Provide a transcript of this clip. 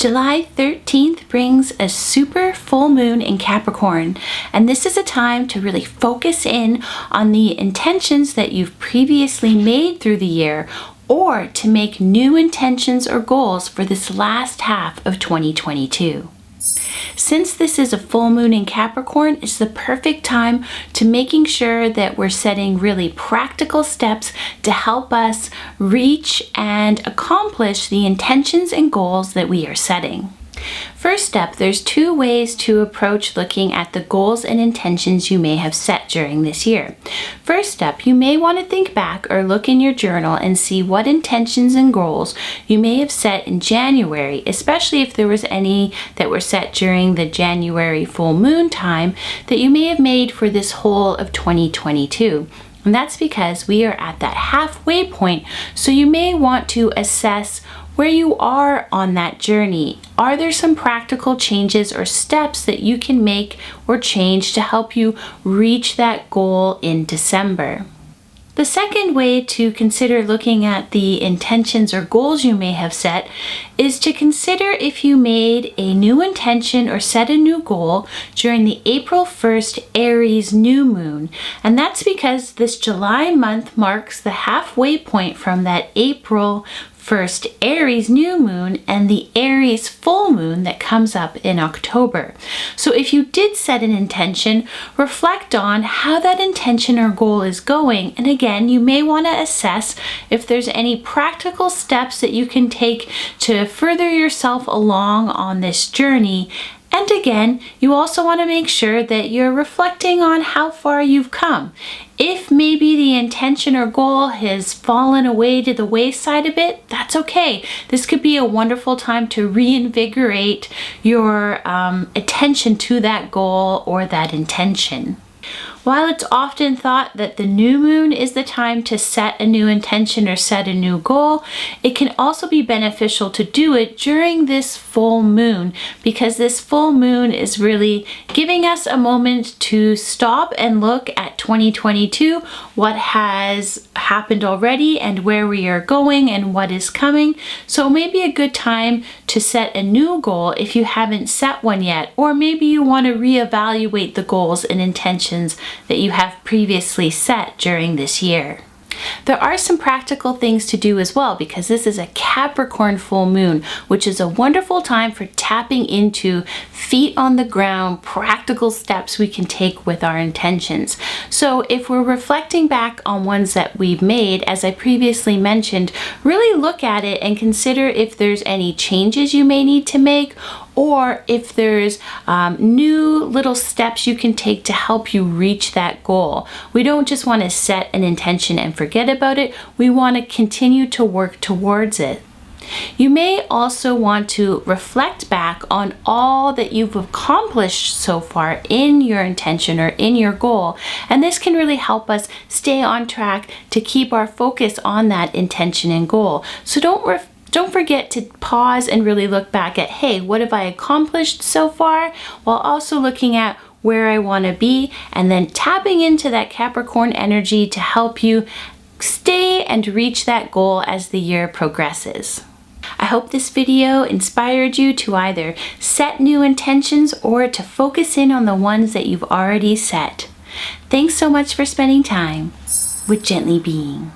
July 13th brings a super full moon in Capricorn, and this is a time to really focus in on the intentions that you've previously made through the year, or to make new intentions or goals for this last half of 2022. Since this is a full moon in Capricorn, it's the perfect time to making sure that we're setting really practical steps to help us reach and accomplish the intentions and goals that we are setting. First step, there's two ways to approach looking at the goals and intentions you may have set during this year. First step, you may want to think back or look in your journal and see what intentions and goals you may have set in January, especially if there was any that were set during the January full moon time that you may have made for this whole of 2022. And that's because we are at that halfway point, so you may want to assess where you are on that journey. Are there some practical changes or steps that you can make or change to help you reach that goal in December? The second way to consider looking at the intentions or goals you may have set is to consider if you made a new intention or set a new goal during the April 1st Aries new moon. And that's because this July month marks the halfway point from that April 1st Aries new moon and the Aries full moon that comes up in October. So if you did set an intention, reflect on how that intention or goal is going. And again, you may want to assess if there's any practical steps that you can take to further yourself along on this journey. And again, you also want to make sure that you're reflecting on how far you've come. If maybe the intention or goal has fallen away to the wayside a bit, that's okay. This could be a wonderful time to reinvigorate your attention to that goal or that intention. While it's often thought that the new moon is the time to set a new intention or set a new goal, it can also be beneficial to do it during this full moon, because this full moon is really giving us a moment to stop and look at 2022, what has happened already and where we are going and what is coming. So maybe a good time to set a new goal if you haven't set one yet, or maybe you want to reevaluate the goals and intentions that you have previously set during this year. There are some practical things to do as well, because this is a Capricorn full moon, which is a wonderful time for tapping into feet on the ground, practical steps we can take with our intentions. So if we're reflecting back on ones that we've made, as I previously mentioned, really look at it and consider if there's any changes you may need to make, or if there's new little steps you can take to help you reach that goal. We don't just want to set an intention and forget about it. We want to continue to work towards it. You may also want to reflect back on all that you've accomplished so far in your intention or in your goal, and this can really help us stay on track to keep our focus on that intention and goal. So don't forget to pause and really look back at, hey, what have I accomplished so far? While also looking at where I want to be, and then tapping into that Capricorn energy to help you stay and reach that goal as the year progresses. I hope this video inspired you to either set new intentions or to focus in on the ones that you've already set. Thanks so much for spending time with Gently Being.